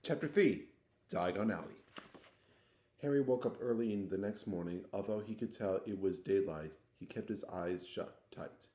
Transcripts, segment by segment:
Chapter 3 Diagon Alley. Harry woke up early in the next morning. Although he could tell it was daylight, he kept his eyes shut tight.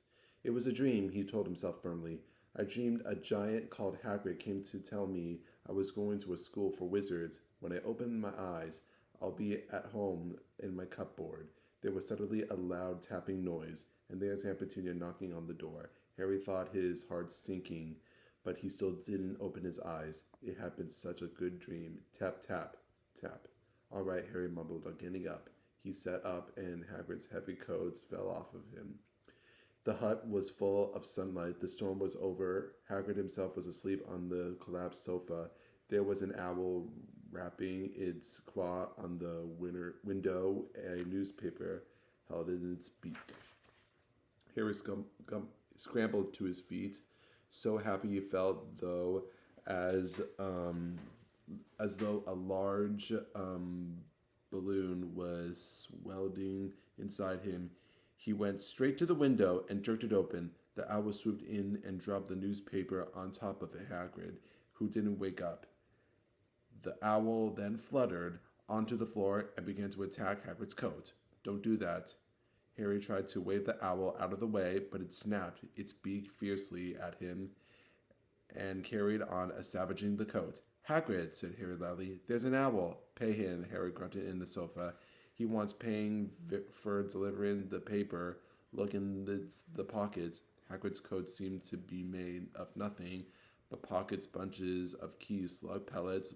It was a dream, he told himself firmly. I dreamed a giant called Hagrid came to tell me I was going to a school for wizards. When I opened my eyes, albeit at home in my cupboard, there was suddenly a loud tapping noise, and there's Aunt Petunia knocking on the door. Harry thought his heart sinking, but he still didn't open his eyes. It had been such a good dream. Tap, tap, tap. All right, Harry mumbled on getting up. He sat up, and Hagrid's heavy coats fell off of him. The hut was full of sunlight. The storm was over. Hagrid himself was asleep on the collapsed sofa. There was an owl rapping its claw on the window, a newspaper held in its beak. Harry scrambled to his feet, so happy he felt, though, as though a large balloon was swelling inside him. He went straight to the window and jerked it open. The owl swooped in and dropped the newspaper on top of Hagrid, who didn't wake up. The owl then fluttered onto the floor and began to attack Hagrid's coat. Don't do that. Harry tried to wave the owl out of the way, but it snapped its beak fiercely at him and carried on savaging the coat. Hagrid, said Harry loudly, there's an owl. Pay him, Harry grunted in the sofa. He wants paying for delivering the paper. Look in the pockets. Hagrid's coat seemed to be made of nothing but pockets, bunches of keys, slug pellets,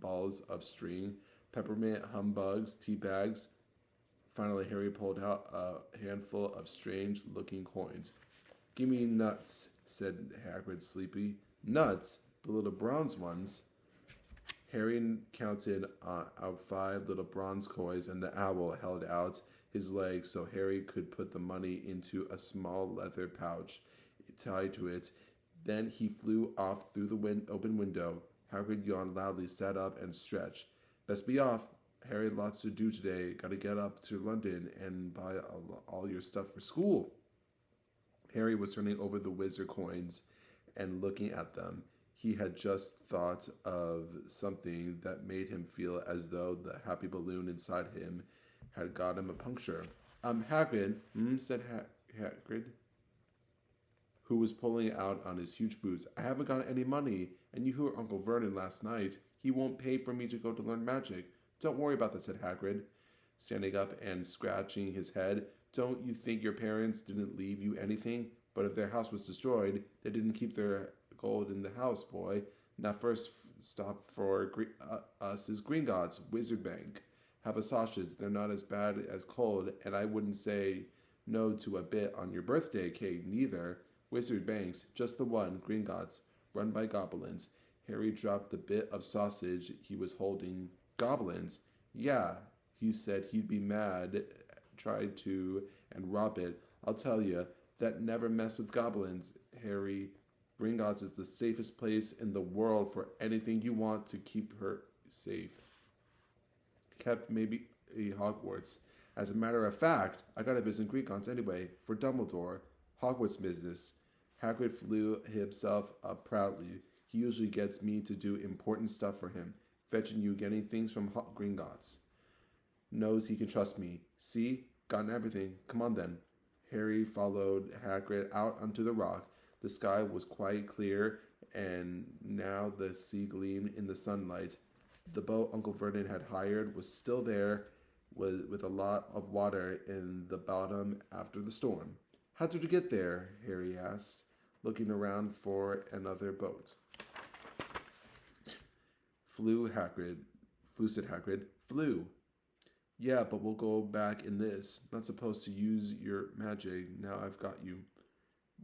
balls of string, peppermint humbugs, tea bags. Finally, Harry pulled out a handful of strange-looking coins. Give me nuts, said Hagrid sleepy. Nuts? The little bronze ones? Harry counted out 5 little bronze coins, and the owl held out his leg so Harry could put the money into a small leather pouch tied to it. Then he flew off through the open window. Hagrid yawned loudly, sat up, and stretched. Best be off. Harry, lots to do today. Gotta get up to London and buy all your stuff for school. Harry was turning over the wizard coins and looking at them. He had just thought of something that made him feel as though the happy balloon inside him had got him a puncture. Hagrid, said Hagrid, who was pulling out on his huge boots. I haven't got any money, and you heard Uncle Vernon last night. He won't pay for me to go to learn magic. Don't worry about that, said Hagrid, standing up and scratching his head. Don't you think your parents didn't leave you anything? But if their house was destroyed, they didn't keep their gold in the house, boy. Now first stop for us is Gringotts, Wizard Bank. Have a sausage. They're not as bad as cold, and I wouldn't say no to a bit on your birthday cake, neither. Wizard Banks, just the one, Gringotts, run by goblins. Harry dropped the bit of sausage he was holding. Goblins? Yeah, he said he'd be mad, tried to, and rob it. I'll tell you, that never mess with goblins, Harry. Gringotts is the safest place in the world for anything you want to keep her safe. Kept maybe Hogwarts. As a matter of fact, I gotta visit Gringotts anyway, for Dumbledore. Hogwarts business. Hagrid flew himself up proudly. He usually gets me to do important stuff for him, fetching you getting things from Gringotts. Knows he can trust me. See? Gotten everything. Come on then. Harry followed Hagrid out onto the rock. The sky was quite clear, and now the sea gleamed in the sunlight. The boat Uncle Vernon had hired was still there, with a lot of water in the bottom after the storm. How did you get there? Harry asked, looking around for another boat. Flew, said Hagrid. Flew. Yeah, but we'll go back in this. Not supposed to use your magic. Now I've got you.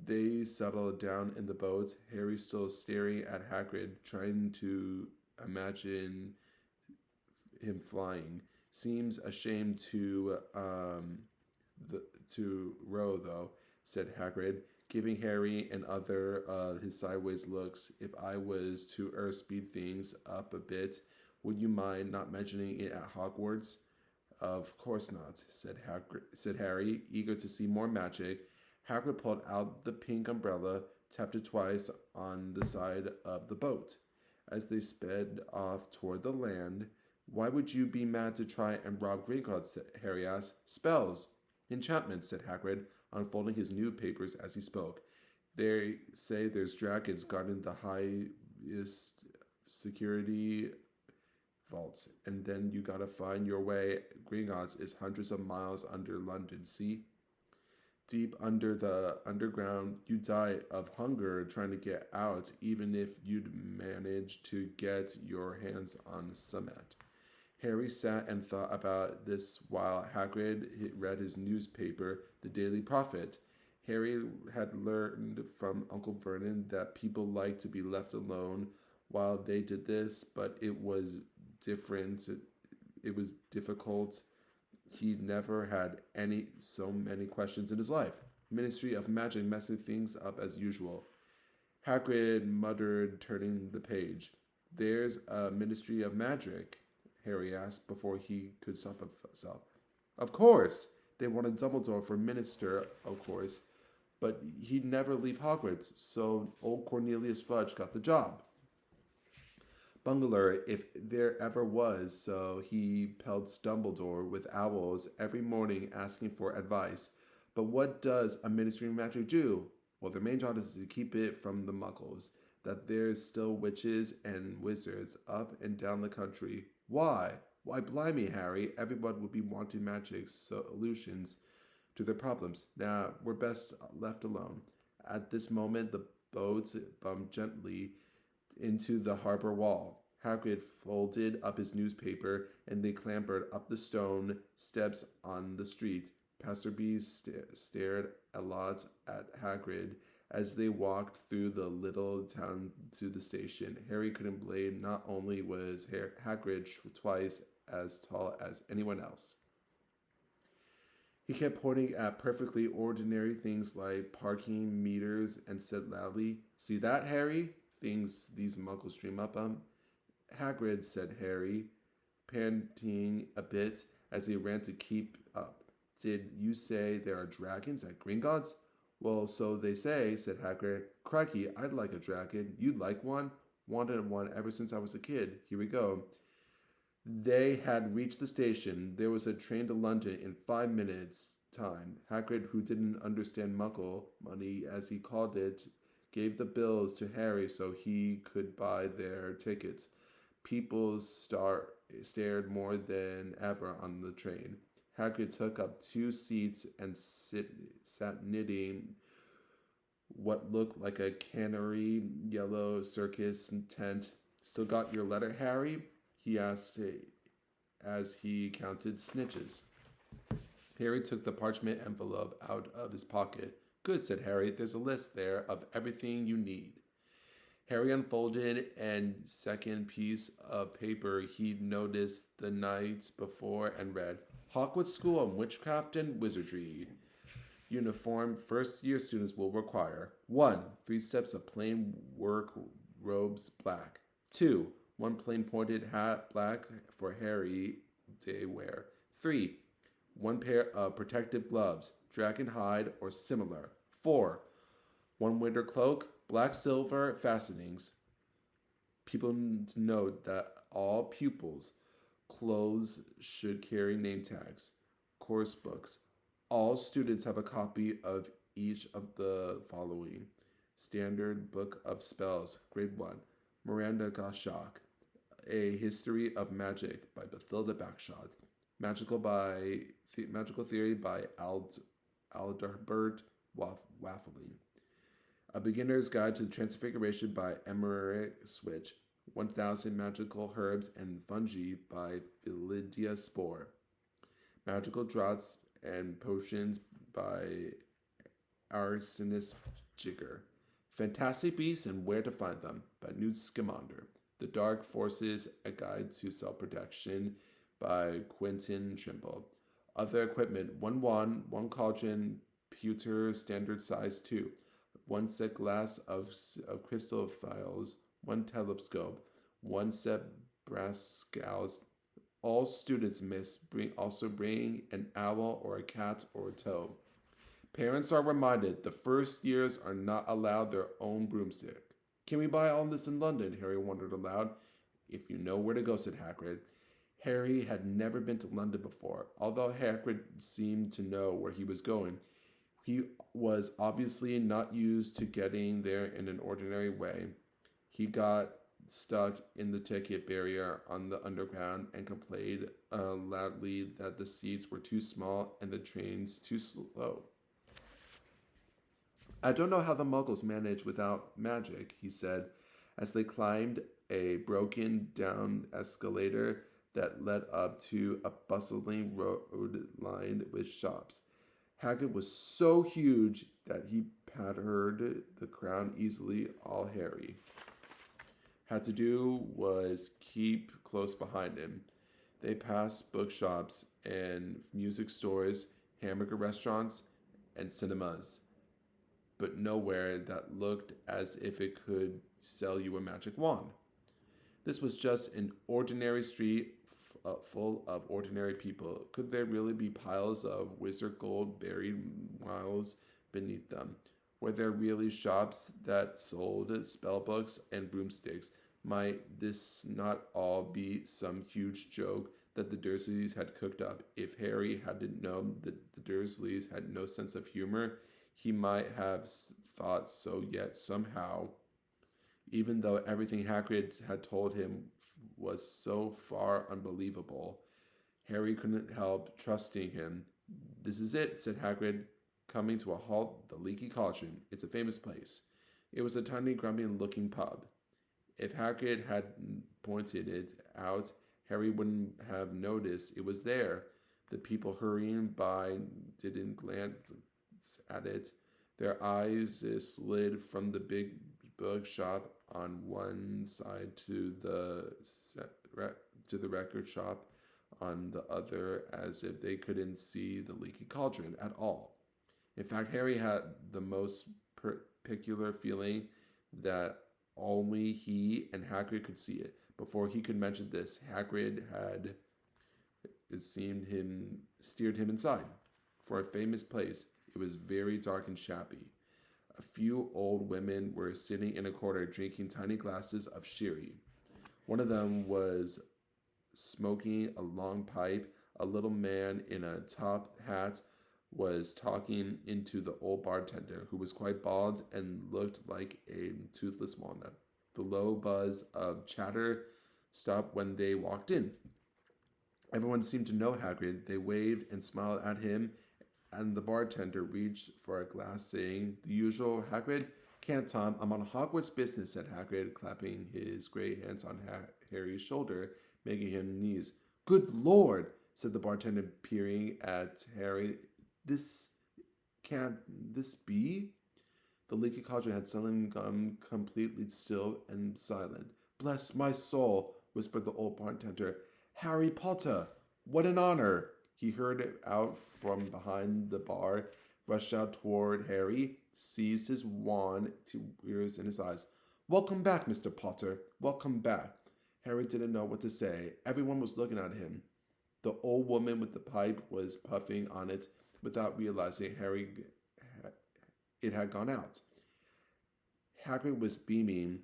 They settled down in the boat, Harry still staring at Hagrid, trying to imagine him flying. Seems a shame to row, though, said Hagrid, giving Harry and other his sideways looks. If I was to speed things up a bit, would you mind not mentioning it at Hogwarts? Of course not, said Harry, eager to see more magic. Hagrid pulled out the pink umbrella, tapped it twice on the side of the boat. As they sped off toward the land, "Why would you be mad to try and rob Gringotts?" Harry asked. "Spells. Enchantments," said Hagrid, unfolding his new papers as he spoke. "They say there's dragons guarding the highest security vaults, and then you gotta find your way. Gringotts is hundreds of miles under London, see? Deep under the underground, you die of hunger trying to get out, even if you'd manage to get your hands on cement." Harry sat and thought about this while Hagrid read his newspaper, The Daily Prophet. Harry had learned from Uncle Vernon that people liked to be left alone while they did this, but it was different. It was difficult. He never had so many questions in his life. Ministry of Magic messing things up as usual. Hagrid muttered, turning the page. "There's a Ministry of Magic?" Harry asked before he could stop himself. "Of course! They wanted Dumbledore for minister, of course, but he'd never leave Hogwarts, so old Cornelius Fudge got the job. Bungler, if there ever was, so he pelts Dumbledore with owls every morning asking for advice. But what does a Ministry of Magic do? Well, their main job is to keep it from the Muggles, that there's still witches and wizards up and down the country. Why? Why, blimey, Harry, everyone would be wanting magic solutions to their problems. Now, we're best left alone." At this moment, the boat bumped gently into the harbor wall. Hagrid folded up his newspaper, and they clambered up the stone steps on the street. Passersby stared a lot at Hagrid as they walked through the little town to the station. Harry couldn't blame. Not only was Hagrid twice as tall as anyone else, he kept pointing at perfectly ordinary things like parking meters and said loudly, "See that, Harry? Things these Muggles dream up on." "Hagrid," said Harry, panting a bit as he ran to keep up. "Did you say there are dragons at Gringotts?" "Well, so they say," said Hagrid. "Crikey, I'd like a dragon. You'd like one?" "Wanted one ever since I was a kid. Here we go." They had reached the station. There was a train to London in 5 minutes' time. Hagrid, who didn't understand Muggle money, as he called it, gave the bills to Harry so he could buy their tickets. People stared more than ever on the train. Hagrid took up 2 seats and sat knitting what looked like a canary yellow circus tent. "Still got your letter, Harry?" he asked as he counted snitches. Harry took the parchment envelope out of his pocket. "Good," said Harry. "There's a list there of everything you need." Harry unfolded a second piece of paper he'd noticed the night before and read, "Hogwarts School of Witchcraft and Wizardry. Uniform first-year students will require 1. 3 steps of plain work robes black. 2. 1 plain pointed hat black for Harry day wear. 3. 1 pair of protective gloves, dragon hide or similar. 4. 1 winter cloak, black silver fastenings. People note that all pupils' clothes should carry name tags. Course books. All students have a copy of each of the following. Standard Book of Spells, Grade 1. Miranda Gottschalk. A History of Magic by Bathilda Bagshot. Magical Theory by Aldebert Waffling. A Beginner's Guide to the Transfiguration by Emmerich Switch. 1000 Magical Herbs and Fungi by Lydia Spore. Magical Draughts and Potions by Arsenis Jigger. Fantastic Beasts and Where to Find Them by Newt Scamander. The Dark Forces, A Guide to Self-Protection by Quentin Trimble. Other equipment, 1 wand, 1 cauldron, pewter standard size 2, 1 set glass of crystal phials, 1 telescope, 1 set brass scales. All students must also bring an owl or a cat or a toad. Parents are reminded the first years are not allowed their own broomstick. Can we buy all this in London? Harry wondered aloud. If you know where to go, said Hagrid. Harry had never been to London before. Although Hagrid seemed to know where he was going, he was obviously not used to getting there in an ordinary way. He got stuck in the ticket barrier on the underground and complained loudly that the seats were too small and the trains too slow. I don't know how the Muggles manage without magic, he said, as they climbed a broken down escalator that led up to a bustling road lined with shops. Hagrid was so huge that he pattered the ground easily. All Harry had to do was keep close behind him. They passed bookshops and music stores, hamburger restaurants, and cinemas, but nowhere that looked as if it could sell you a magic wand. This was just an ordinary street full of ordinary people. Could there really be piles of wizard gold buried miles beneath them? Were there really shops that sold spellbooks and broomsticks? Might this not all be some huge joke that the Dursleys had cooked up? If Harry hadn't known that the Dursleys had no sense of humor, he might have thought so, yet somehow, even though everything Hagrid had told him was so far unbelievable, Harry couldn't help trusting him. This is it, said Hagrid, coming to a halt. The Leaky Cauldron. It's a famous place. It was a tiny, grumpy-looking pub. If Hagrid had pointed it out, Harry wouldn't have noticed it was there. The people hurrying by didn't glance at it. Their eyes slid from the big bookshop on one side to the record shop on the other, as if they couldn't see the Leaky Cauldron at all. In fact, Harry had the most peculiar feeling that only he and Hagrid could see it. Before he could mention this, Hagrid had, it seemed, steered him inside. For a famous place, it was very dark and shabby. A few old women were sitting in a corner drinking tiny glasses of sherry. One of them was smoking a long pipe. A little man in a top hat was talking into the old bartender, who was quite bald and looked like a toothless walnut. The low buzz of chatter stopped when they walked in. Everyone seemed to know Hagrid. They waved and smiled at him, and the bartender reached for a glass, saying, "The usual, Hagrid?" "Can't, Tom. I'm on Hogwarts business," said Hagrid, clapping his gray hands on Harry's shoulder, making him sneeze. "Good Lord," said the bartender, peering at Harry. Can't this be?" The Leaky Cauldron had suddenly gone completely still and silent. "Bless my soul," whispered the old bartender. "Harry Potter! What an honor!" He heard it out from behind the bar, rushed out toward Harry, seized his wand, tears in his eyes. "Welcome back, Mr. Potter. Welcome back." Harry didn't know what to say. Everyone was looking at him. The old woman with the pipe was puffing on it without realizing it had gone out. Hagrid was beaming.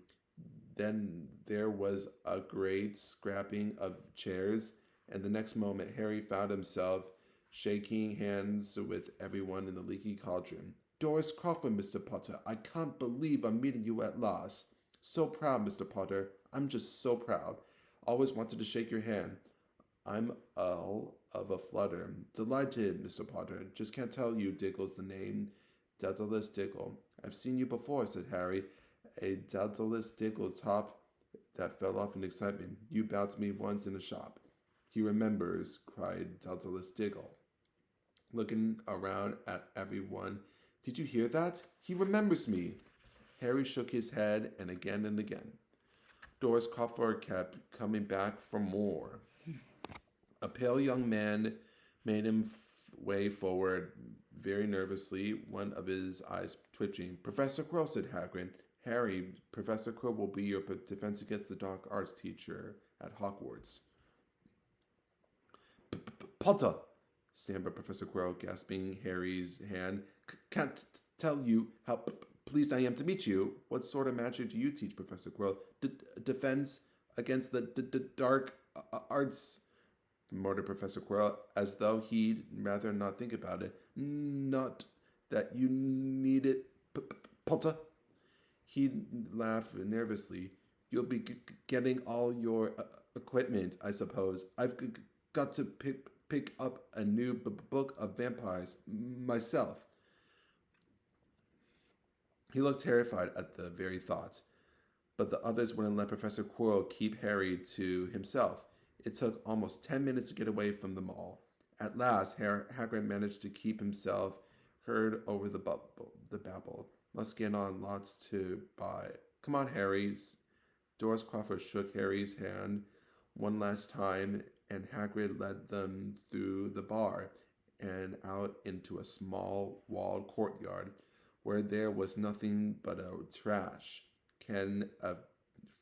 Then there was a great scrapping of chairs, and the next moment Harry found himself shaking hands with everyone in the Leaky Cauldron. "Doris Crawford, Mr. Potter. I can't believe I'm meeting you at last. So proud, Mr. Potter. I'm just so proud. Always wanted to shake your hand. I'm all of a flutter. Delighted, Mr. Potter. Just can't tell you Diggle's the name. Daedalus Diggle." "I've seen you before," said Harry. "A Daedalus Diggle top that fell off in excitement. You bowed to me once in a shop." "He remembers," cried Daedalus Diggle, looking around at everyone. "Did you hear that? He remembers me." Harry shook his head and again. Doris Crawford kept coming back for more. A pale young man made him way forward very nervously, one of his eyes twitching. "Professor Quirrell," said Hagrid. "Harry, Professor Quirrell will be your defense against the dark arts teacher at Hogwarts." "Potter," stammered Professor Quirrell, grasping Harry's hand. "Can't tell you how pleased I am to meet you. What sort of magic do you teach, Professor Quirrell? Defense against the dark arts, murmured Professor Quirrell, as though he'd rather not think about it. Not that you need it, Potter. He'd laugh nervously. You'll be getting all your equipment, I suppose. I've got to pick up a new book of vampires myself. He looked terrified at the very thought, but the others wouldn't let Professor Quirrell keep Harry to himself. It took almost 10 minutes to get away from them all. At last, Hagrid managed to keep himself heard over the babble. Must get on lots to buy. Come on, Harry. Doris Crawford shook Harry's hand one last time, and Hagrid led them through the bar and out into a small walled courtyard where there was nothing but a trash can, a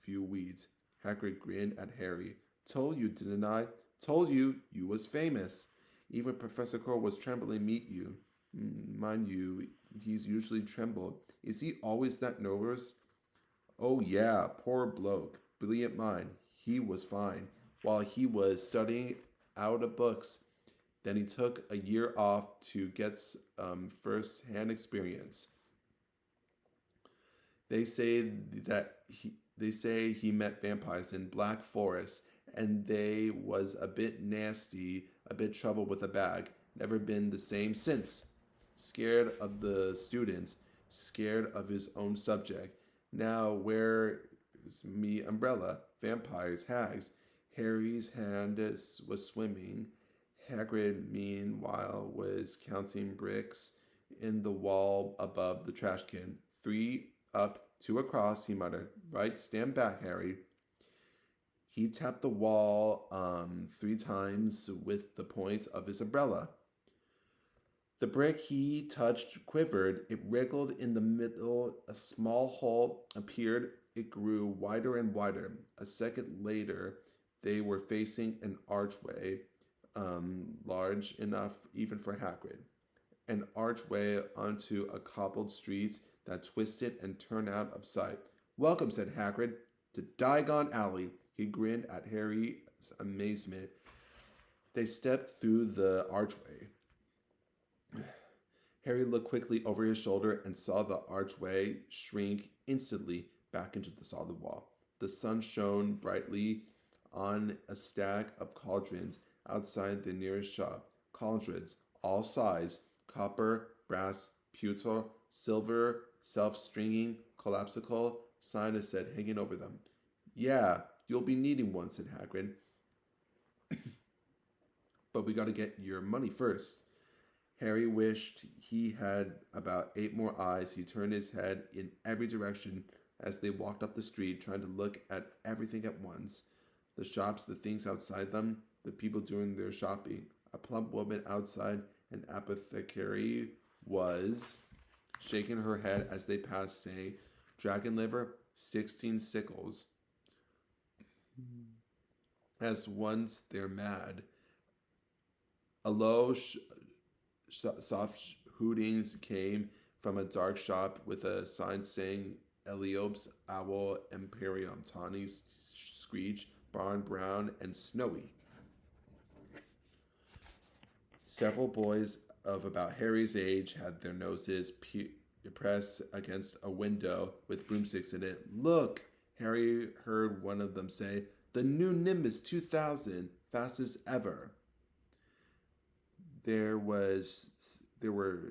few weeds. Hagrid grinned at Harry. Told you, didn't I? Told you was famous. Even Professor Quirrell was trembling meet you. Mind you, he's usually trembled. Is he always that nervous? Oh yeah, poor bloke. Brilliant mind. He was fine while he was studying out of books. Then he took a year off to get first-hand experience. They say he met vampires in Black Forest, and they was a bit nasty, a bit trouble with a bag. Never been the same since. Scared of the students, scared of his own subject. Now where's me umbrella? Vampires, hags. Harry's hand was swimming. Hagrid, meanwhile, was counting bricks in the wall above the trash can. 3 up, 2 across, he muttered. Right, stand back, Harry. He tapped the wall 3 times with the point of his umbrella. The brick he touched quivered. It wriggled in the middle. A small hole appeared. It grew wider and wider. A second later, they were facing an archway, large enough even for Hagrid. An archway onto a cobbled street that twisted and turned out of sight. Welcome, said Hagrid, to Diagon Alley. He grinned at Harry's amazement. They stepped through the archway. Harry looked quickly over his shoulder and saw the archway shrink instantly back into the solid wall. The sun shone brightly on a stack of cauldrons outside the nearest shop. Cauldrons, all size, copper, brass, pewter, silver, self-stringing, collapsible, sign said hanging over them. Yeah, you'll be needing one, said Hagrid. But we gotta get your money first. Harry wished he had about 8 more eyes. He turned his head in every direction as they walked up the street, trying to look at everything at once. The shops, the things outside them, the people doing their shopping. A plump woman outside an apothecary was shaking her head as they passed, saying, Dragon liver, 16 sickles. As once they're mad. A low, soft hootings came from a dark shop with a sign saying Eliope's Owl Imperium, tawny screech, barn brown, and snowy. Several boys of about Harry's age had their noses pressed against a window with broomsticks in it. Look, Harry heard one of them say, the new Nimbus 2000, fastest ever. There were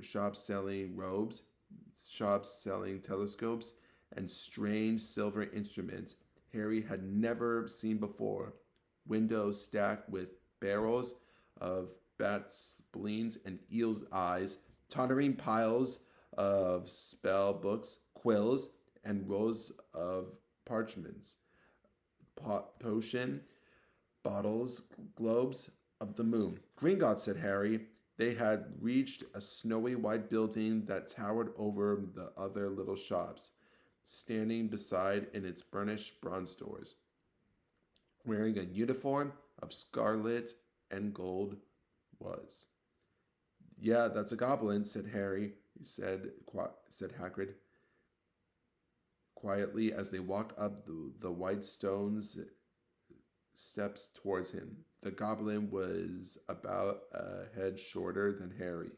shops selling robes, shops selling telescopes, and strange silver instruments Harry had never seen before. Windows stacked with barrels of bats' spleens and eels' eyes, tottering piles of spell books, quills, and rows of parchments, potion, bottles, globes of the moon. Gringotts, said Harry. They had reached a snowy white building that towered over the other little shops, standing beside in its burnished bronze doors, wearing a uniform of scarlet and gold was. Yeah, that's a goblin, said Harry, said Hagrid. quietly as they walked up the white stones steps towards him. The goblin was about a head shorter than Harry.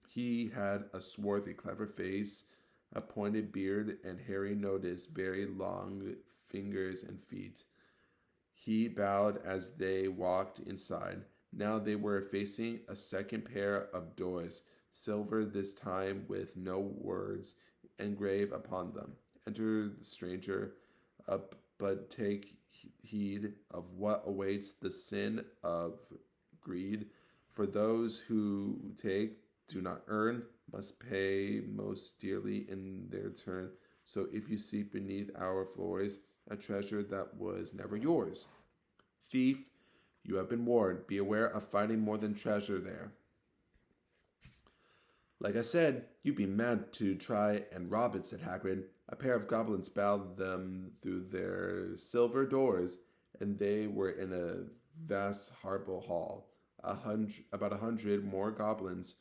He had a swarthy, clever face, a pointed beard, and Harry noticed very long fingers and feet. He bowed as they walked inside. Now they were facing a second pair of doors, silver this time with no words engraved upon them. Enter the stranger, but take heed of what awaits the sin of greed. For those who take, do not earn, must pay most dearly in their turn. So if you seek beneath our floors a treasure that was never yours, thief, you have been warned. Be aware of finding more than treasure there. Like I said, you'd be mad to try and rob it, said Hagrid. A pair of goblins bowed them through their silver doors, and they were in a vast horrible hall. About 100 more goblins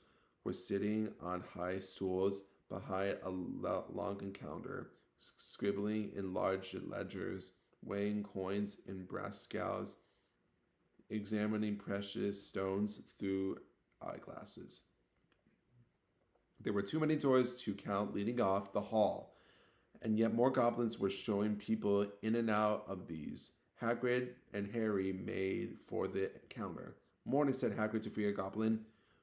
were sitting on high stools behind a long counter, scribbling in large ledgers, weighing coins in brass scales, examining precious stones through eyeglasses. There were too many doors to count leading off the hall, and yet more goblins were showing people in and out of these. Hagrid and Harry made for the counter. Morning, said Hagrid to free a goblin.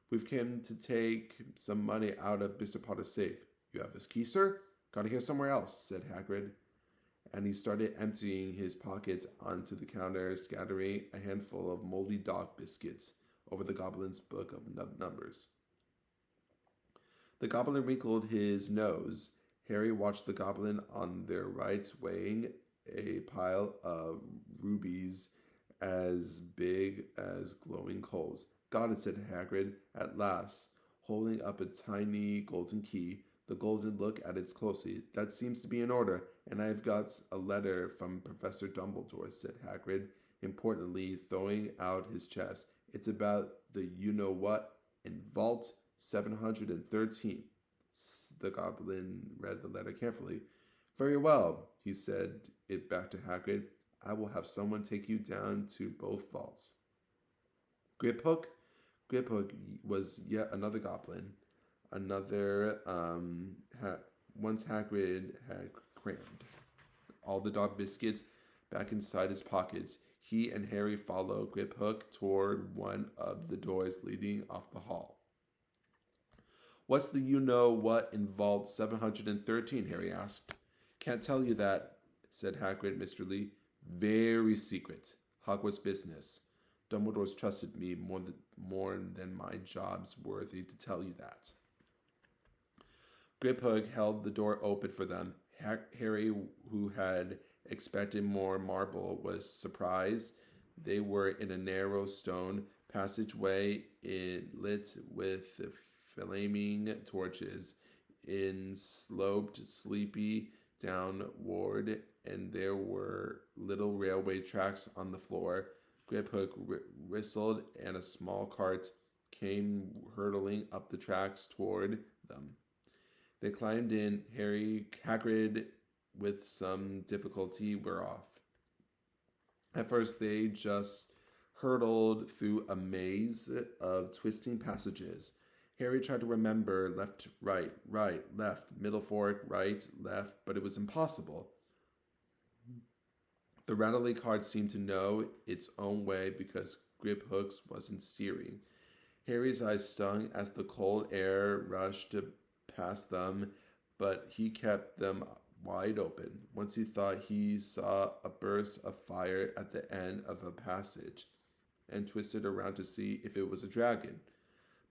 We've come to take some money out of Mr. Potter's safe. You have his key, sir? Gotta hear somewhere else, said Hagrid. And he started emptying his pockets onto the counter, scattering a handful of moldy dog biscuits over the goblin's book of numbers. The goblin wrinkled his nose. Harry watched the goblin on their right weighing a pile of rubies as big as glowing coals. Got it, said Hagrid, at last, holding up a tiny golden key. The golden looked at it closely. That seems to be in order, and I've got a letter from Professor Dumbledore, said Hagrid, importantly throwing out his chest. It's about the you-know-what in Vault 713. The goblin read the letter carefully. Very well, he said it back to Hagrid. I will have someone take you down to both vaults. Griphook was yet another goblin. Once Hagrid had crammed all the dog biscuits back inside his pockets, he and Harry followed Griphook toward one of the doors leading off the hall. What's the you-know-what in Vault 713, Harry asked. Can't tell you that, said Hagrid miserably. Very secret. Hogwarts business. Dumbledore's trusted me more than my job's worthy to tell you that. Griphook held the door open for them. Harry, who had expected more marble, was surprised. They were in a narrow stone passageway lit with flaming torches, in sloped sleepy downward, and there were little railway tracks on the floor. Griphook whistled, and a small cart came hurtling up the tracks toward them. They climbed in. Hagrid, with some difficulty, were off. At first, they just hurtled through a maze of twisting passages. Harry tried to remember left, right, left, middle fork, right, left, but it was impossible. The rattling cart seemed to know its own way because Griphook's wasn't steering. Harry's eyes stung as the cold air rushed past them, but he kept them wide open. Once he thought he saw a burst of fire at the end of a passage and twisted around to see if it was a dragon.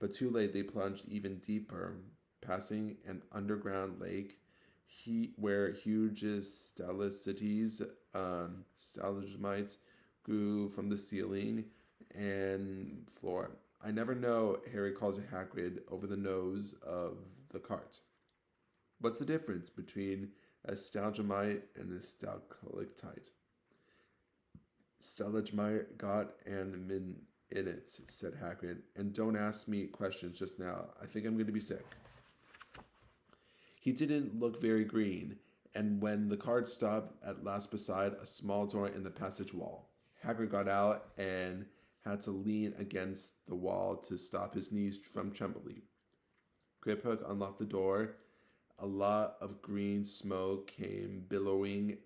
But too late, they plunged even deeper, passing an underground lake where huge stalactites, stalagmites grew from the ceiling and floor. I never know, Harry called to Hagrid over the nose of the cart. What's the difference between a stalagmite and a stalactite? Stalagmite got an in it, said Hagrid, and don't ask me questions just now. I think I'm going to be sick. He didn't look very green, and when the cart stopped at last beside a small door in the passage wall, Hagrid got out and had to lean against the wall to stop his knees from trembling. Griphook unlocked the door. A lot of green smoke came billowing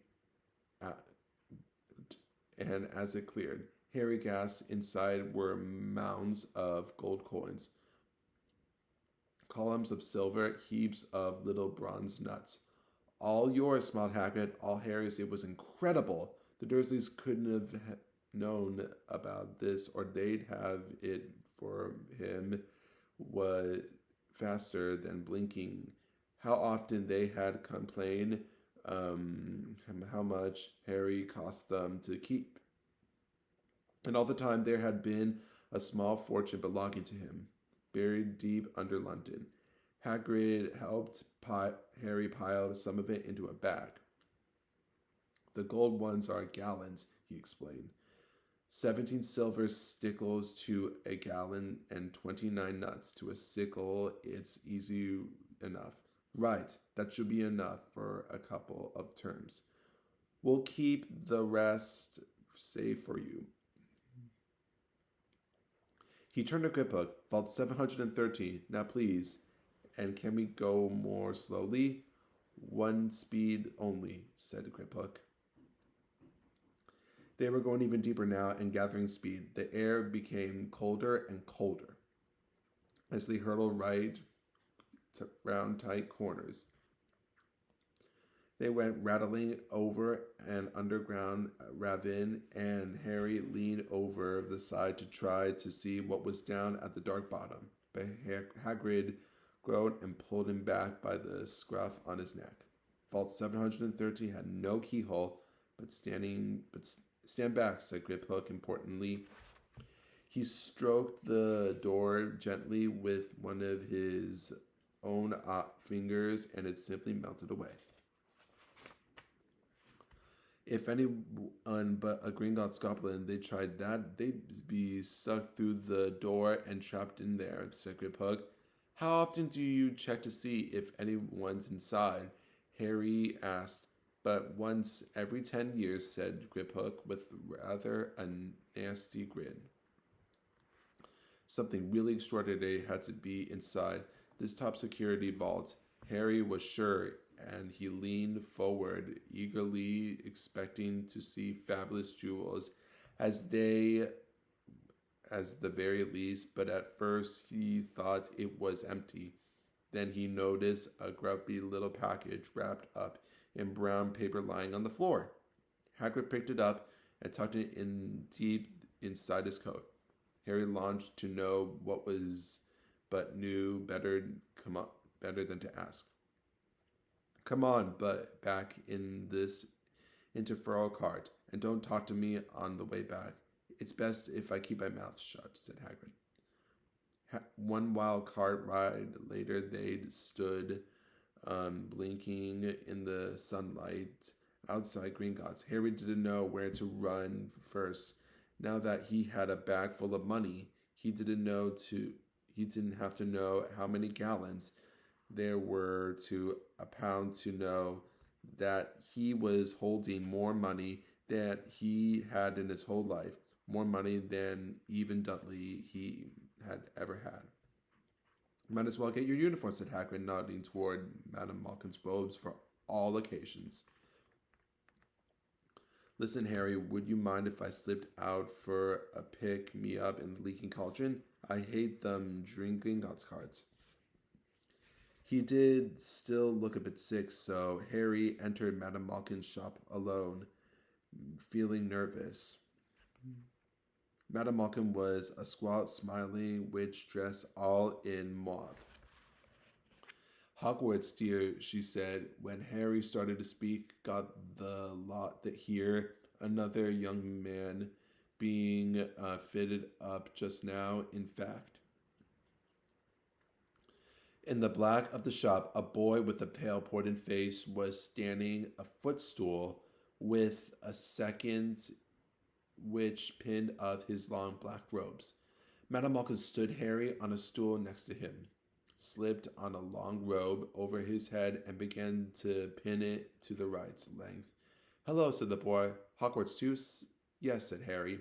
out, and as it cleared, Harry gasped. Inside were mounds of gold coins, columns of silver, heaps of little bronze nuts. All yours, smiled Hagrid. All Harry's. It was incredible. The Dursleys couldn't have known about this, or they'd have it for him was faster than blinking. How often they had complained how much Harry cost them to keep. And all the time there had been a small fortune belonging to him, buried deep under London. Hagrid helped Harry pile some of it into a bag. The gold ones are gallons, he explained. 17 silver sickles to a gallon and 29 nuts to a sickle. It's easy enough. Right, that should be enough for a couple of terms. We'll keep the rest safe for you. He turned to Griphook. Vault 713. Now please. And can we go more slowly? One speed only, said Griphook. They were going even deeper now and gathering speed. The air became colder and colder as they hurtled right round tight corners. They went rattling over an underground ravine, and Harry leaned over the side to try to see what was down at the dark bottom. But Hagrid groaned and pulled him back by the scruff on his neck. Vault 730 had no keyhole, but stand back, said Griphook importantly. He stroked the door gently with one of his own fingers, and it simply melted away. If anyone but a Gringotts goblin, they tried that, they'd be sucked through the door and trapped in there, said Griphook. How often do you check to see if anyone's inside? Harry asked. But once every 10 years, said Griphook with rather a nasty grin. Something really extraordinary had to be inside this top security vault. Harry was sure, and he leaned forward, eagerly expecting to see fabulous jewels as the very least, but at first he thought it was empty. Then he noticed a grubby little package wrapped up in brown paper lying on the floor. Hagrid picked it up and tucked it in deep inside his coat. Harry longed to know what was, but knew better than to ask. Come on, but back in this interferal cart, and don't talk to me on the way back. It's best if I keep my mouth shut, said Hagrid. One wild cart ride later, they'd stood blinking in the sunlight outside Gringotts. Harry didn't know where to run first. Now that he had a bag full of money, he didn't have to know how many gallons there were to a pound to know that he was holding more money than he had in his whole life, more money than even Dudley he had ever had. Might as well get your uniform, said Hagrid, nodding toward Madame Malkin's robes for all occasions. Listen, Harry, would you mind if I slipped out for a pick-me-up in the leaking cauldron? I hate them drinking Gringotts cards. He did still look a bit sick, so Harry entered Madame Malkin's shop alone, feeling nervous. Madame Malkin was a squat, smiling witch dressed all in mauve. Hogwarts, dear, she said, when Harry started to speak, got the lot that here, another young man being fitted up just now, in fact. In the back of the shop, a boy with a pale, portent face was standing a footstool with a second witch pinned up his long black robes. Madame Malkin stood Harry on a stool next to him. slipped on a long robe over his head and began to pin it to the right length. Hello, said the boy. Hogwarts too? Yes, said Harry.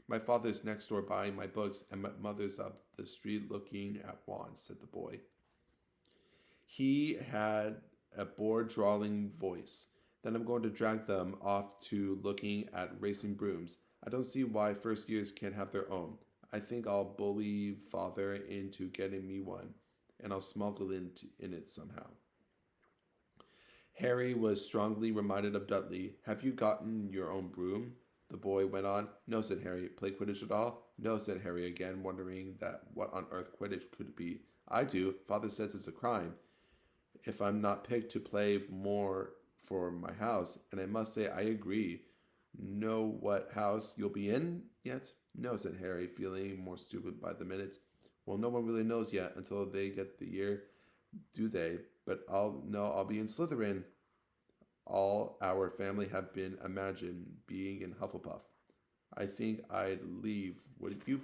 My father's next door buying my books, and my mother's up the street looking at wands, said the boy. He had a bored, drawling voice. Then I'm going to drag them off to looking at racing brooms. I don't see why first years can't have their own. I think I'll bully father into getting me one, and I'll smuggle in it somehow. Harry was strongly reminded of Dudley. Have you gotten your own broom? The boy went on. No, said Harry. Play Quidditch at all? No, said Harry again, wondering that what on earth Quidditch could be. I do. Father says it's a crime if I'm not picked to play more for my house, and I must say I agree. Know what house you'll be in yet? No, said Harry, feeling more stupid by the minute. Well, no one really knows yet until they get the year, do they? But I'll be in Slytherin. All our family have been imagined being in Hufflepuff. I think I'd leave, wouldn't you?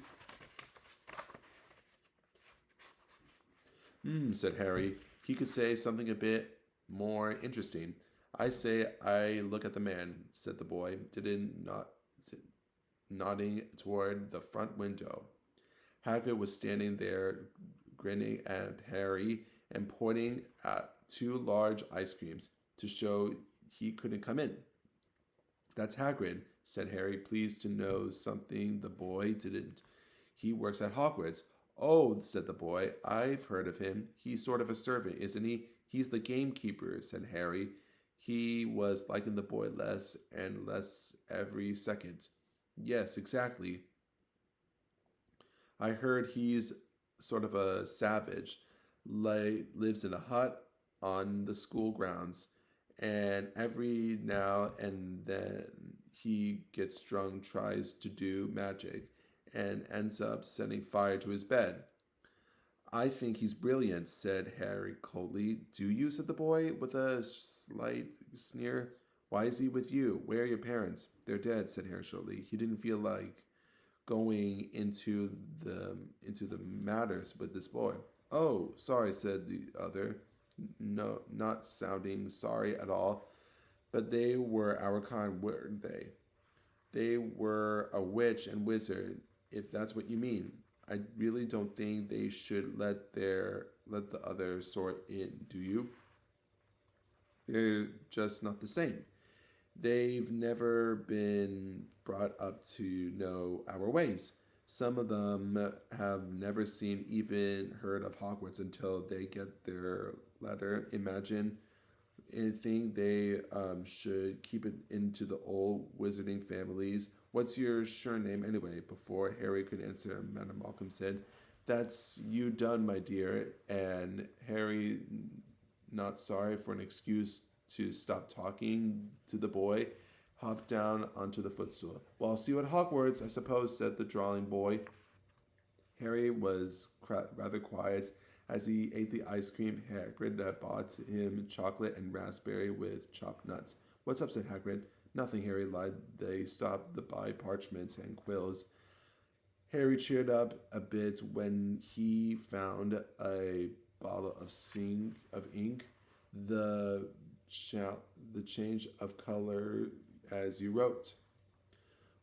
Said Harry. He could say something a bit more interesting. I say I look at the man, said the boy, nodding toward the front window. Hagrid was standing there, grinning at Harry and pointing at two large ice creams to show he couldn't come in. That's Hagrid, said Harry, pleased to know something the boy didn't. He works at Hogwarts. Oh, said the boy, I've heard of him. He's sort of a servant, isn't he? He's the gamekeeper, said Harry. He was liking the boy less and less every second. Yes, exactly. I heard he's sort of a savage, lives in a hut on the school grounds, and every now and then he gets drunk, tries to do magic, and ends up setting fire to his bed. I think he's brilliant, said Harry coldly. Do you? Said the boy with a slight sneer. Why is he with you? Where are your parents? They're dead, said Harry shortly. He didn't feel like going into the matters with this boy. Oh, sorry, said the other, no, not sounding sorry at all. But they were our kind, weren't they? They were a witch and wizard, if that's what you mean. I really don't think they should let the other sort in, do you? They're just not the same. They've never been brought up to know our ways. Some of them have never seen, even heard of Hogwarts until they get their letter. Imagine anything they should keep it into the old wizarding families. What's your surname anyway? Before Harry could answer, Madame Malcolm said, That's you done, my dear. And Harry, not sorry for an excuse to stop talking to the boy, hopped down onto the footstool. Well, I'll see you at Hogwarts, I suppose, said the drawling boy. Harry was rather quiet as he ate the ice cream. Hagrid bought him chocolate and raspberry with chopped nuts. What's up, said Hagrid. Nothing, Harry lied. They stopped to buy parchments and quills. Harry cheered up a bit when he found a bottle of ink. The change of color as you wrote.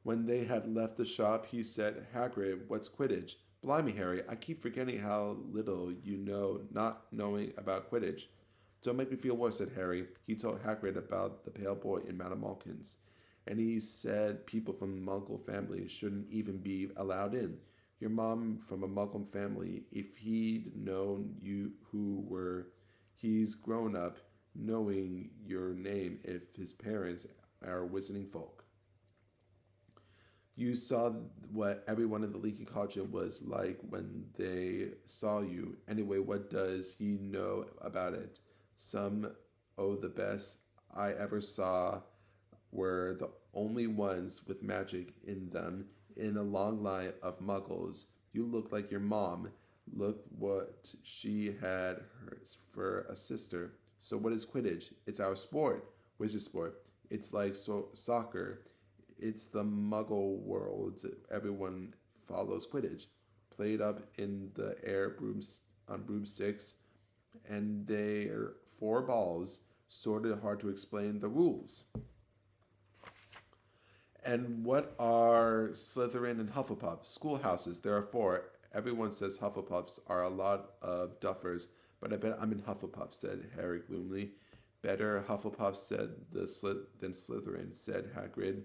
When they had left the shop, he said, Hagrid, what's Quidditch? Blimey, Harry, I keep forgetting how little you know, not knowing about Quidditch. Don't make me feel worse, said Harry. He told Hagrid about the pale boy in Madame Malkin's, and he said people from Muggle families shouldn't even be allowed in. Your mom from a Muggle family, if he'd known you who were, he's grown up knowing your name if his parents are wizarding folk. You saw what everyone in the Leaky Cauldron was like when they saw you. Anyway, what does he know about it? Some, the best I ever saw were the only ones with magic in them in a long line of muggles. You look like your mom. Look what she had for a sister. So what is Quidditch? It's our sport. Wizard sport. It's like soccer. It's the muggle world. Everyone follows Quidditch. Played up in the air, on broomsticks, and their 4 balls, sorted hard to explain the rules. And what are Slytherin and Hufflepuff? Schoolhouses. There are 4. Everyone says Hufflepuffs are a lot of duffers, but I bet I'm in Hufflepuff, said Harry gloomily. Better Hufflepuff said than Slytherin, said Hagrid.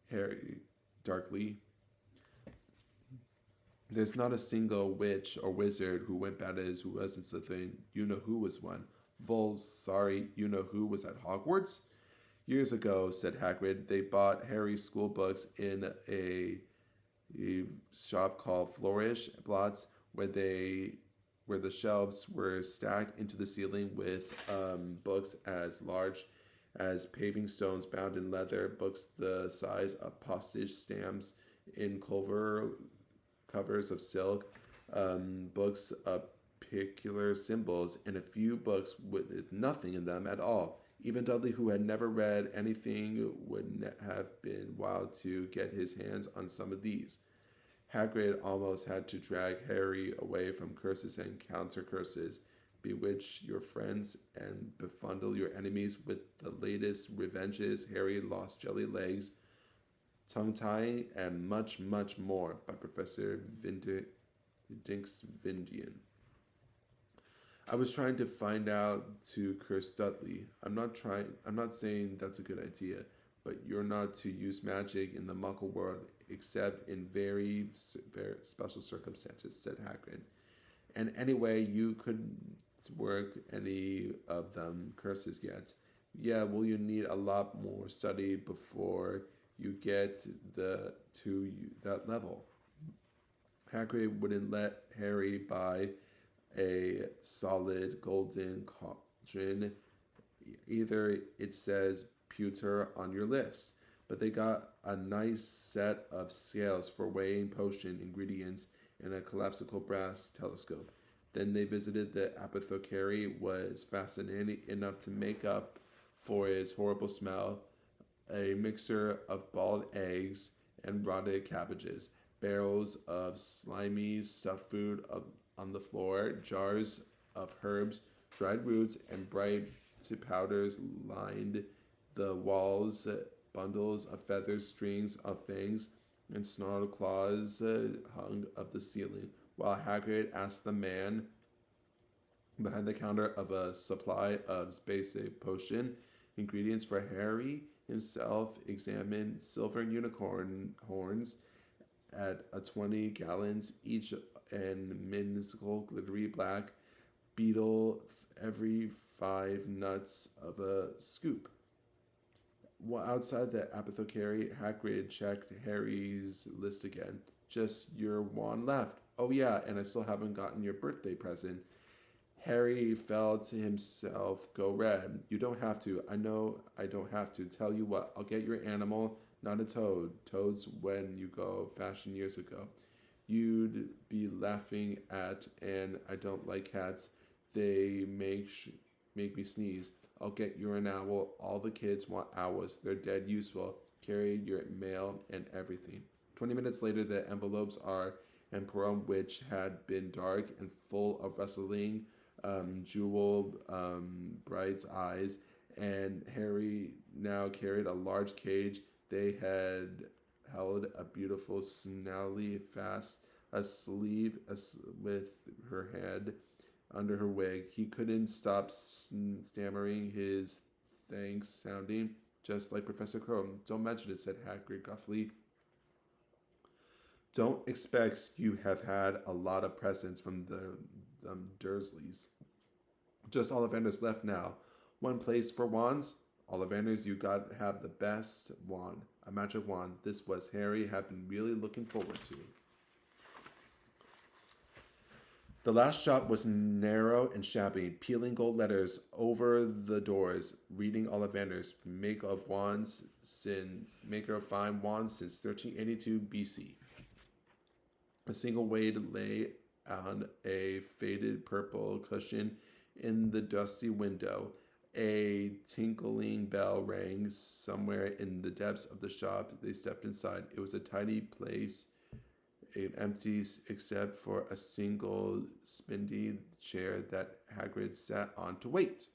Harry darkly. There's not a single witch or wizard who went bad as who wasn't Slytherin. You know who was one. Vols, sorry, you know who was at Hogwarts? Years ago, said Hagrid, they bought Harry's school books in a shop called Flourish Blotts, where the shelves were stacked into the ceiling with books as large as paving stones bound in leather, books the size of postage stamps in covers of silk, books of peculiar symbols, and a few books with nothing in them at all. Even Dudley, who had never read anything, would have been wild to get his hands on some of these. Hagrid almost had to drag Harry away from curses and counter curses, bewitch your friends and befundle your enemies with the latest revenges. Harry lost jelly legs, tongue-tying, and much, much more by Professor Dinksvindian. I was trying to find out to curse Dudley. I'm not saying that's a good idea, but you're not to use magic in the Muggle world except in very, very special circumstances, said Hagrid. And anyway, you couldn't work any of them curses yet. Yeah, well, you need a lot more study before you get to that level. Hagrid wouldn't let Harry buy a solid golden cauldron. Either it says pewter on your list, but they got a nice set of scales for weighing potion ingredients and a collapsible brass telescope. Then they visited the apothecary, was fascinating enough to make up for its horrible smell, a mixture of boiled eggs and rotted cabbages, barrels of slimy stuffed food on the floor, jars of herbs, dried roots, and bright powders lined the walls, bundles of feathers, strings of fangs, and snarled claws hung of the ceiling, while Hagrid asked the man behind the counter of a supply of basic potion ingredients for Harry himself examined silver unicorn horns at 20 gallons each and minuscule glittery black beetle every 5 nuts of a scoop. While outside the apothecary, Hagrid checked Harry's list again. Just your wand left. Oh yeah, and I still haven't gotten your birthday present. Harry felt himself go red. You don't have to. I know I don't have to. Tell you what, I'll get your animal, not a toad. Toads when you go fashion years ago. You'd be laughing at, and I don't like cats. They make me sneeze. I'll get you an owl. All the kids want owls. They're dead useful. Carry your mail and everything. 20 minutes later, the envelopes are Emperor, which had been dark and full of rustling, jeweled bride's eyes, and Harry now carried a large cage. They had held a beautiful Snally fast asleep with her head under her wig. He couldn't stop stammering his thanks, sounding just like Professor Crowne. Don't mention it, said Hagrid gruffly. Don't expect you have had a lot of presents from the Dursleys. Just Ollivanders left now. One place for wands. Ollivanders, you got to have the best wand. A magic wand. This was Harry had been really looking forward to. The last shop was narrow and shabby, peeling gold letters over the doors, reading Ollivanders, maker of fine wands since 1382 BC. A single weight lay on a faded purple cushion in the dusty window. A tinkling bell rang somewhere in the depths of the shop. They stepped inside. It was a tidy place, an empty except for a single spindly chair that Hagrid sat on to wait.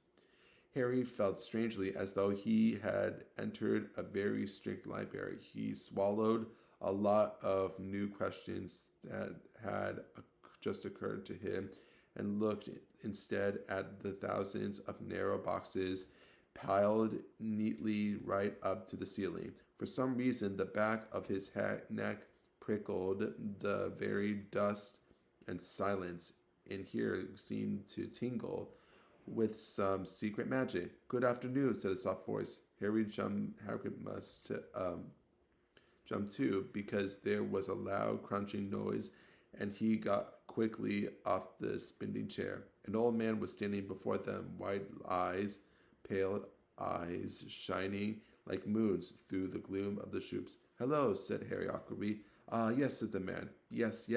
Harry felt strangely as though he had entered a very strict library. He swallowed a lot of new questions that had just occurred to him and looked instead at the thousands of narrow boxes piled neatly right up to the ceiling. For some reason, the back of his neck prickled. The very dust and silence in here seemed to tingle with some secret magic. "Good afternoon," said a soft voice. Harry must jump too, because there was a loud crunching noise, and he got quickly off the spinning chair. An old man was standing before them, pale eyes shining like moons through the gloom of the shoots. "Hello," said Harry awkwardly. "Ah, yes," said the man. Yes.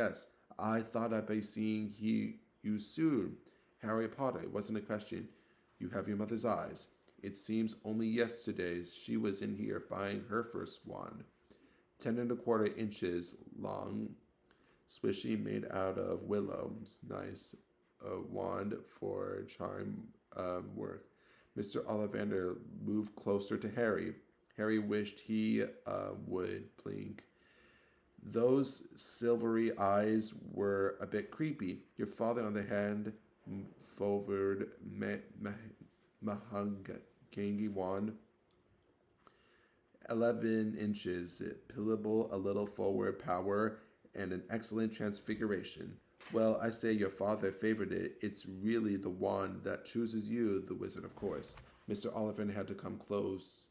I thought I'd be seeing you soon. Harry Potter, it wasn't a question. You have your mother's eyes. It seems only yesterday she was in here buying her first wand. 10 1/4 inches long, swishy, made out of willow. Nice wand for charm work." Mr. Ollivander moved closer to Harry. Harry wished he would blink. Those silvery eyes were a bit creepy. Your father, on the hand, forward mahogany wand, 11 inches, pillable, a little forward power, and an excellent transfiguration. Well, I say your father favored it. It's really the wand that chooses you, the wizard, of course. Mr. Oliphant had to come close,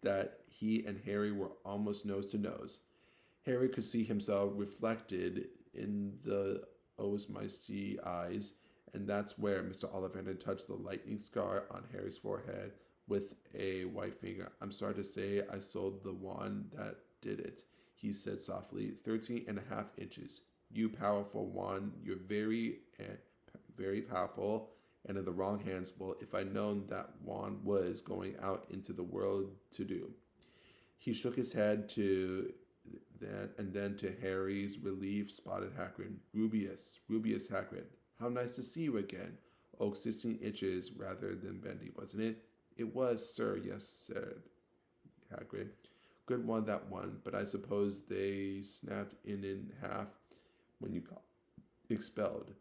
that he and Harry were almost nose to nose. Harry could see himself reflected in the Osmighty eyes, and that's where Mr. Ollivander touched the lightning scar on Harry's forehead with a white finger. "I'm sorry to say I sold the wand that did it," he said softly. 13 1/2 inches. You powerful wand. You're very powerful, and in the wrong hands. Well, if I'd known that wand was going out into the world to do. He shook his head to that, and then to Harry's relief spotted Hagrid. Rubius Hagrid. How nice to see you again. Oh, 16 inches rather than bendy, wasn't it? It was, sir, yes, said Hagrid. Good one, that one, but I suppose they snapped in half when you got expelled,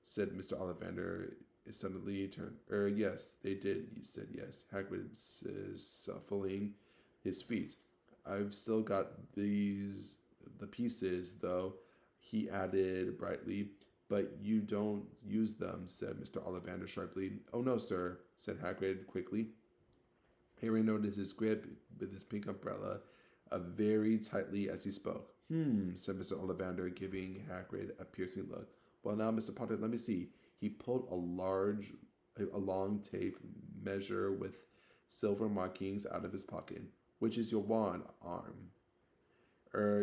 said Mr. Ollivander. Suddenly turned. Yes, they did, he said. Yes. Hagrid shuffling his feet. I've still got the pieces, though, he added brightly. But you don't use them, said Mr. Ollivander sharply. Oh, no, sir, said Hagrid quickly. Harry noticed his grip with his pink umbrella very tightly as he spoke. Said Mr. Ollivander, giving Hagrid a piercing look. Well, now, Mr. Potter, let me see. He pulled a long tape measure with silver markings out of his pocket. Which is your wand arm?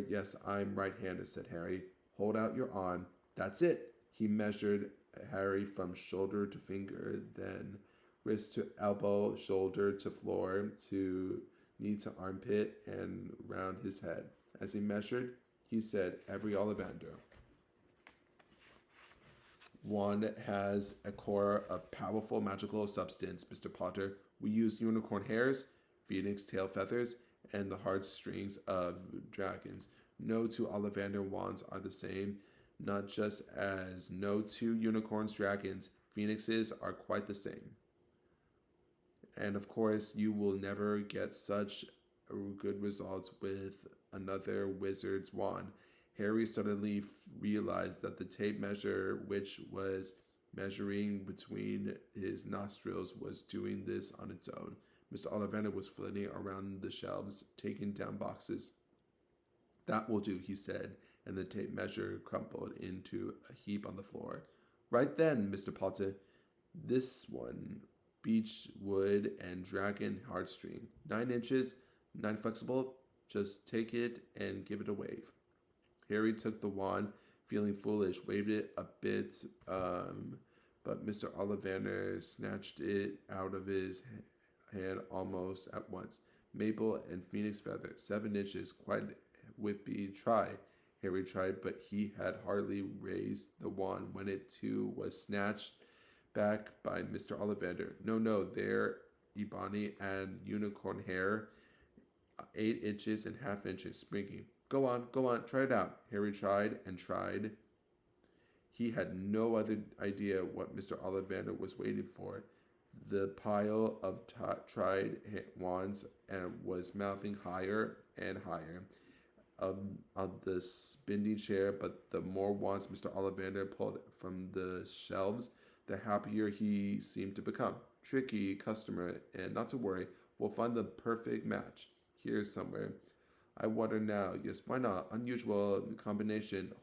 Yes, I'm right-handed, said Harry. Hold out your arm. That's it. He measured Harry from shoulder to finger, then wrist to elbow, shoulder to floor, to knee to armpit, and round his head. As he measured, he said, Every Ollivander wand has a core of powerful magical substance, Mr. Potter. We use unicorn hairs, phoenix tail feathers, and the heartstrings of dragons. No two Ollivander wands are the same, not just as no two unicorns, dragons, phoenixes are quite the same. And of course, you will never get such good results with another wizard's wand. Harry suddenly realized that the tape measure, which was measuring between his nostrils, was doing this on its own. Mr. Ollivander was flitting around the shelves, taking down boxes. That will do, he said, and the tape measure crumpled into a heap on the floor. Right then, Mr. Potter, this one, beech wood and dragon heartstring. 9 inches, 9 flexible, just take it and give it a wave. Harry took the wand, feeling foolish, waved it a bit, but Mr. Ollivander snatched it out of his hand almost at once. Maple and phoenix feather, 7 inches, quite whippy. Try. Harry tried, but he had hardly raised the wand when it too was snatched back by Mr. Ollivander. No, there, ebony and unicorn hair, 8 inches and half inches, springy. Go on, try it out. Harry tried and tried. He had no other idea what Mr. Ollivander was waiting for. The pile of tried wands and was mouthing higher and higher on the spinning chair, but the more wands Mr. Ollivander pulled from the shelves, the happier he seemed to become. Tricky customer, and not to worry, we'll find the perfect match here somewhere. I wonder now. Yes, why not? Unusual combination.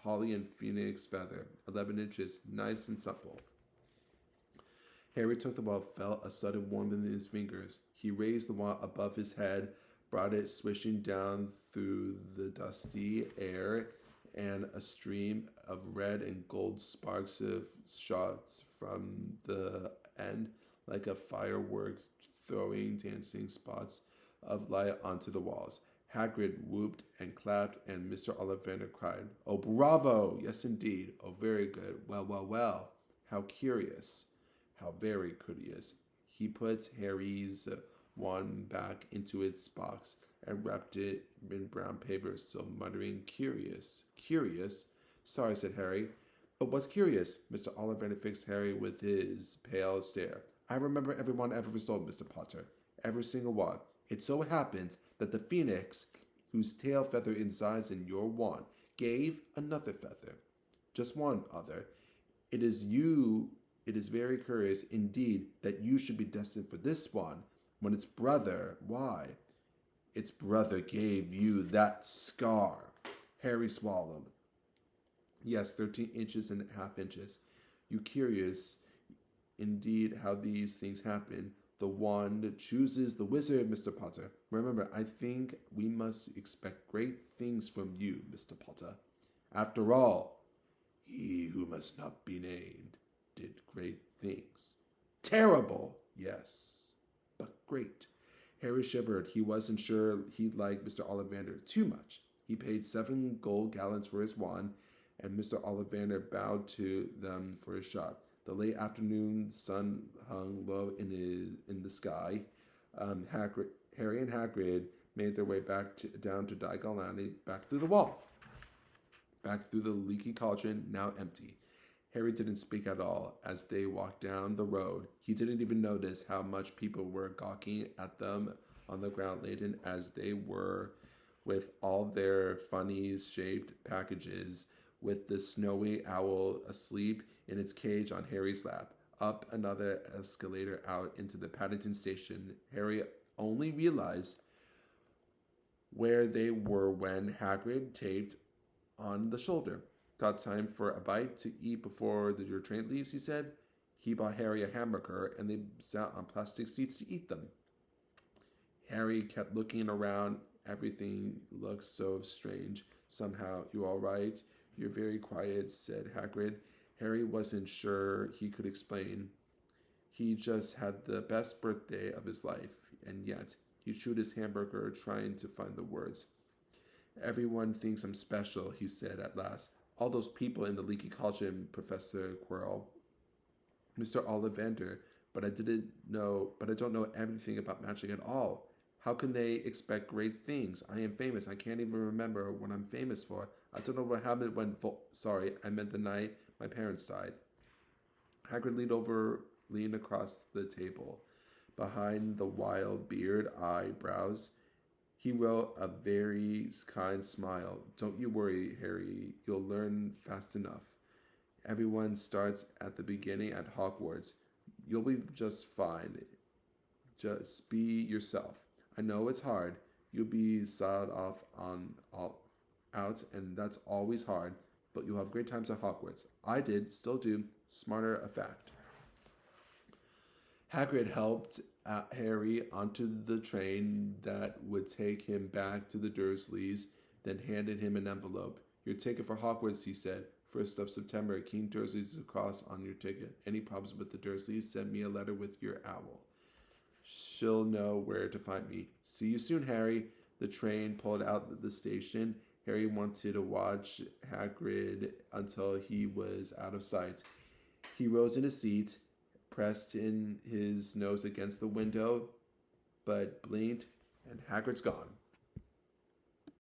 Holly and phoenix feather. 11 inches. Nice and supple. Harry took the wand, felt a sudden warmth in his fingers. He raised the wand above his head, brought it swishing down through the dusty air, and a stream of red and gold sparks of shots from the end, like a firework throwing dancing spots of light onto the walls. Hagrid whooped and clapped, and Mr. Ollivander cried, "Oh, bravo! Yes, indeed. Oh, very good. Well. How curious. How very curious." He put Harry's wand back into its box and wrapped it in brown paper, still muttering, "Curious. Curious? Sorry," said Harry. "But what's curious?" Mr. Ollivander fixed Harry with his pale stare. "I remember every one I've ever sold, Mr. Potter. Every single one. It so happens that the phoenix, whose tail feather resides in your wand, gave another feather. Just one other. It is very curious indeed that you should be destined for this one, when its brother, why? Its brother gave you that scar." Harry swallowed. "Yes, 13 inches and half inches. You curious indeed how these things happen. The wand chooses the wizard, Mr. Potter. Remember, I think we must expect great things from you, Mr. Potter. After all, he who must not be named did great things. Terrible, yes, but great." Harry shivered. He wasn't sure he liked Mr. Ollivander too much. He paid 7 gold gallons for his wand, and Mr. Ollivander bowed to them for a shot. The late afternoon sun hung low in the sky. Harry and Hagrid made their way down to Diagon Alley, back through the wall, back through the leaky cauldron, now empty. Harry didn't speak at all as they walked down the road. He didn't even notice how much people were gawking at them on the ground, laden as they were with all their funny-shaped packages, with the snowy owl asleep in its cage on Harry's lap. Up another escalator out into the Paddington Station. Harry only realized where they were when Hagrid taped on the shoulder. "Got time for a bite to eat before your train leaves," he said. He bought Harry a hamburger, and they sat on plastic seats to eat them. Harry kept looking around. Everything looked so strange. Somehow. "You all right? You're very quiet," said Hagrid. Harry wasn't sure he could explain. He just had the best birthday of his life, and yet he chewed his hamburger, trying to find the words. "Everyone thinks I'm special," he said at last. "All those people in the leaky cauldron, Professor Quirrell, Mr. Ollivander, but I don't know everything about magic at all. How can they expect great things? I am famous. I can't even remember what I'm famous for. I don't know what happened when... Sorry, I meant the night my parents died." Hagrid leaned across the table. Behind the wild beard eyebrows, he wrote a very kind smile. "Don't you worry, Harry. You'll learn fast enough. Everyone starts at the beginning at Hogwarts. You'll be just fine. Just be yourself. I know it's hard. You'll be sawed off out, and that's always hard, but you'll have great times at Hogwarts. I did, still do. Smarter a fact." Hagrid helped Harry onto the train that would take him back to the Dursleys, then handed him an envelope. "Your ticket for Hogwarts," he said. "1st of September. King Dursley's across on your ticket. Any problems with the Dursleys, send me a letter with your owl. She'll know where to find me. See you soon, Harry." The train pulled out of the station. Harry wanted to watch Hagrid until he was out of sight. He rose in his seat, pressed in his nose against the window, but blinked, and Hagrid's gone.